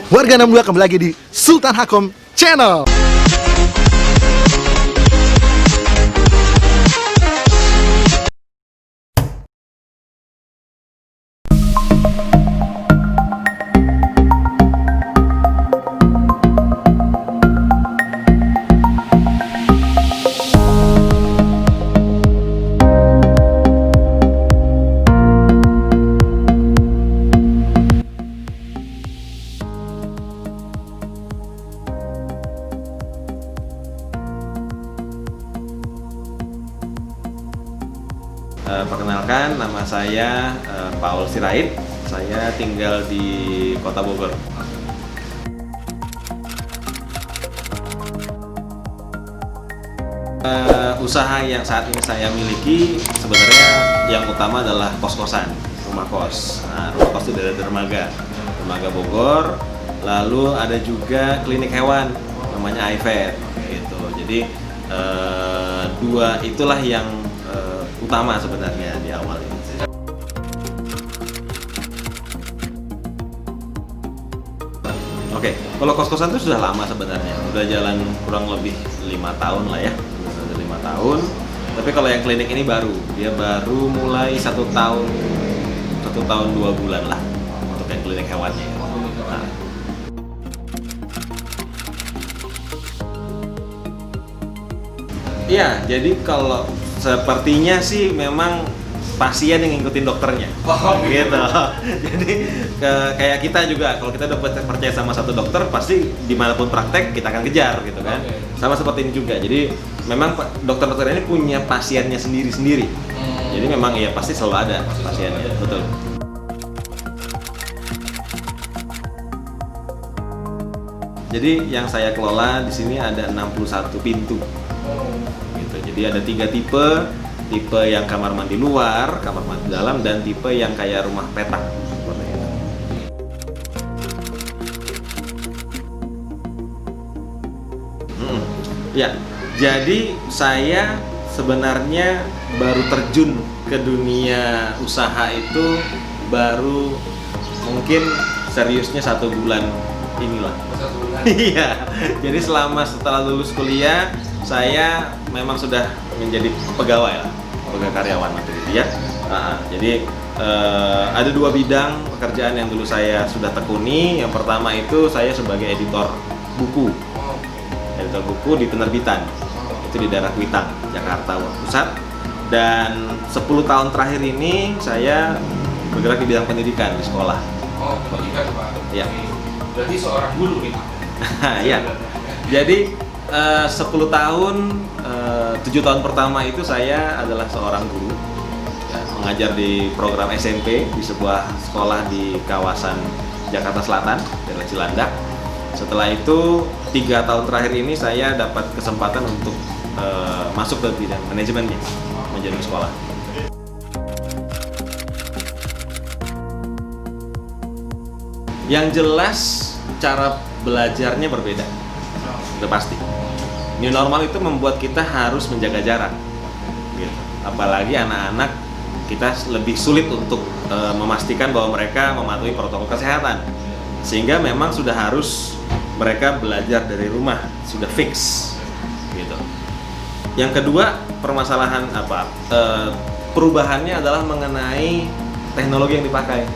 Warga 62 kembali lagi di Sultan Hakom Channel. Perkenalkan, nama saya Paul Sirait. Saya tinggal di Kota Bogor. Usaha yang saat ini saya miliki sebenarnya yang utama adalah kos-kosan, rumah kos. Nah, rumah kos itu dari dermaga Bogor. Lalu ada juga klinik hewan, namanya iVet, gitu. Jadi dua itulah yang utama sebenarnya di awal ini. Oke, kalau kos-kosan itu sudah lama sebenarnya, udah jalan kurang lebih 5 tahun lah ya, udah 5 tahun. Tapi kalau yang klinik ini baru, dia baru mulai 1 tahun 2 bulan lah untuk yang klinik hewannya. Nah. Iya, jadi kalau sepertinya sih memang pasien yang ngikutin dokternya, gitu. Jadi kayak kita juga, kalau kita udah percaya sama satu dokter, pasti dimanapun praktek kita akan kejar, gitu kan. Sama seperti ini juga. Jadi memang dokter-dokter ini punya pasiennya sendiri-sendiri. Jadi memang ya pasti selalu ada pasiennya, betul. Jadi yang saya kelola di sini ada 61 pintu. Gitu. Jadi ada 3 tipe yang kamar mandi luar, kamar mandi dalam, dan tipe yang kayak rumah petak seperti itu. Ya, jadi saya sebenarnya baru terjun ke dunia usaha itu baru mungkin seriusnya 1 bulan inilah. Iya, jadi setelah lulus kuliah saya memang sudah menjadi pegawai lah, karyawan waktu itu ya. Jadi ada 2 bidang pekerjaan yang dulu saya sudah tekuni. Yang pertama itu saya sebagai editor buku di penerbitan, itu di daerah Kuitang, Jakarta Pusat. Dan 10 tahun terakhir ini saya bergerak di bidang pendidikan di sekolah. Oh, pendidikan Pak. Iya. Berarti seorang guru nih. Iya. Jadi 10 tahun, 7 tahun pertama itu saya adalah seorang guru ya, mengajar di program SMP di sebuah sekolah di kawasan Jakarta Selatan, daerah Cilandak. Setelah itu 3 tahun terakhir ini saya dapat kesempatan untuk masuk ke bidang manajemennya, manajemen sekolah. Yang jelas cara belajarnya berbeda, udah pasti. New normal itu membuat kita harus menjaga jarak, gitu. Apalagi anak-anak kita lebih sulit untuk memastikan bahwa mereka mematuhi protokol kesehatan, sehingga memang sudah harus mereka belajar dari rumah, sudah fix, gitu. Yang kedua, permasalahan perubahannya adalah mengenai teknologi yang dipakai.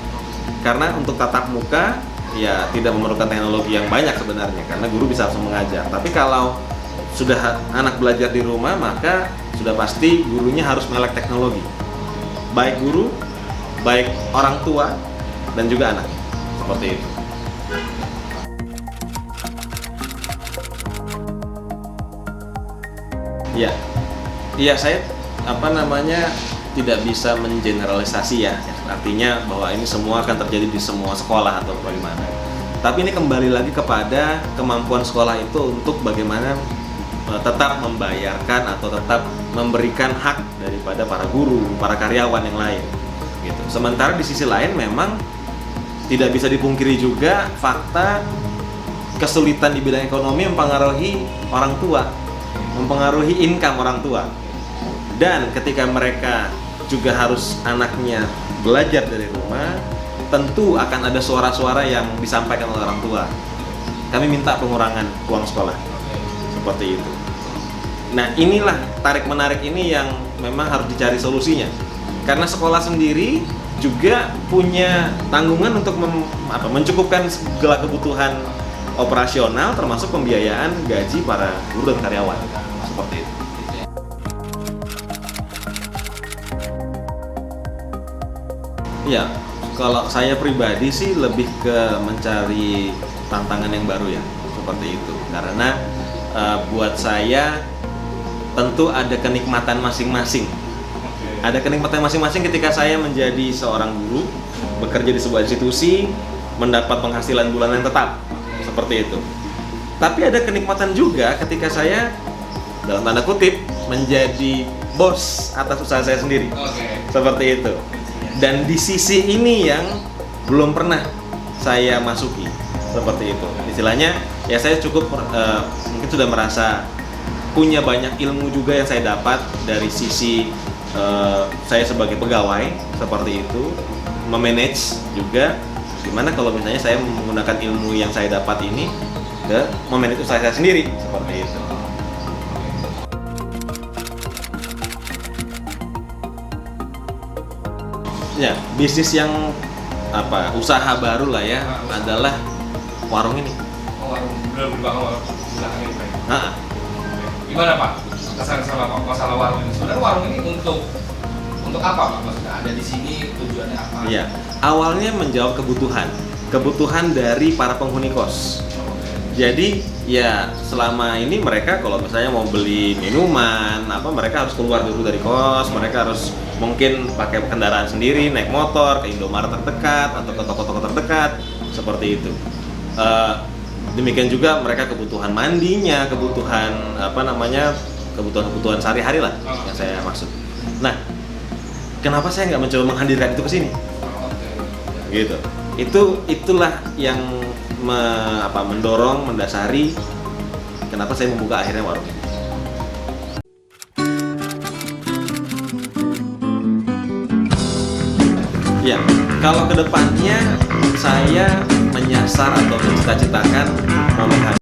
Karena untuk tatap muka ya tidak memerlukan teknologi yang banyak sebenarnya, karena guru bisa langsung mengajar. Tapi kalau sudah anak belajar di rumah, maka sudah pasti gurunya harus melek teknologi. Baik guru, baik orang tua, dan juga anak. Seperti itu. Iya, saya tidak bisa mengeneralisasi ya. Artinya bahwa ini semua akan terjadi di semua sekolah atau bagaimana. Tapi ini kembali lagi kepada kemampuan sekolah itu untuk bagaimana tetap membayarkan atau tetap memberikan hak daripada para guru, para karyawan yang lain, gitu. Sementara di sisi lain memang tidak bisa dipungkiri juga fakta kesulitan di bidang ekonomi mempengaruhi orang tua, mempengaruhi income orang tua. Dan ketika mereka juga harus anaknya belajar dari rumah, tentu akan ada suara-suara yang disampaikan oleh orang tua. Kami minta pengurangan uang sekolah, seperti itu. Nah, inilah tarik-menarik ini yang memang harus dicari solusinya. Karena sekolah sendiri juga punya tanggungan untuk mencukupkan segala kebutuhan operasional, termasuk pembiayaan gaji para guru dan karyawan, seperti itu. Ya, kalau saya pribadi sih lebih ke mencari tantangan yang baru ya, seperti itu. Karena buat saya tentu ada kenikmatan masing-masing. Ada kenikmatan masing-masing ketika saya menjadi seorang guru, bekerja di sebuah institusi, mendapat penghasilan bulanan tetap, seperti itu. Tapi ada kenikmatan juga ketika saya, dalam tanda kutip, menjadi bos atas usaha saya sendiri. Seperti itu. Dan di sisi ini yang belum pernah saya masuki, seperti itu. Istilahnya, ya saya cukup mungkin sudah merasa punya banyak ilmu juga yang saya dapat dari sisi saya sebagai pegawai, seperti itu, memanage juga. Gimana kalau misalnya saya menggunakan ilmu yang saya dapat ini ke memanage usaha saya sendiri, seperti itu. Ya, bisnis yang usaha baru lah ya, adalah warung ini. Oh, warung belakang ini, Pak. Nah, Gimana Pak? Kesan-kesan Pak masalah warung ini. Sebenarnya warung ini untuk apa Pak? Maksudnya ada di sini tujuannya apa? iya. Awalnya menjawab kebutuhan dari para penghuni kos. Jadi ya selama ini mereka kalau misalnya mau beli minuman, mereka harus keluar dulu dari kos, mereka harus mungkin pakai kendaraan sendiri, naik motor ke Indomaret terdekat atau ke toko-toko terdekat, seperti itu. Demikian juga mereka kebutuhan mandinya, kebutuhan kebutuhan sehari-hari lah yang saya maksud. Nah, kenapa saya nggak mencoba menghadirkan itu ke sini? Gitu. Itulah yang mendorong, mendasari kenapa saya membuka akhirnya warung ini. Ya, kalau kedepannya saya menyasar atau mencita-citakan mau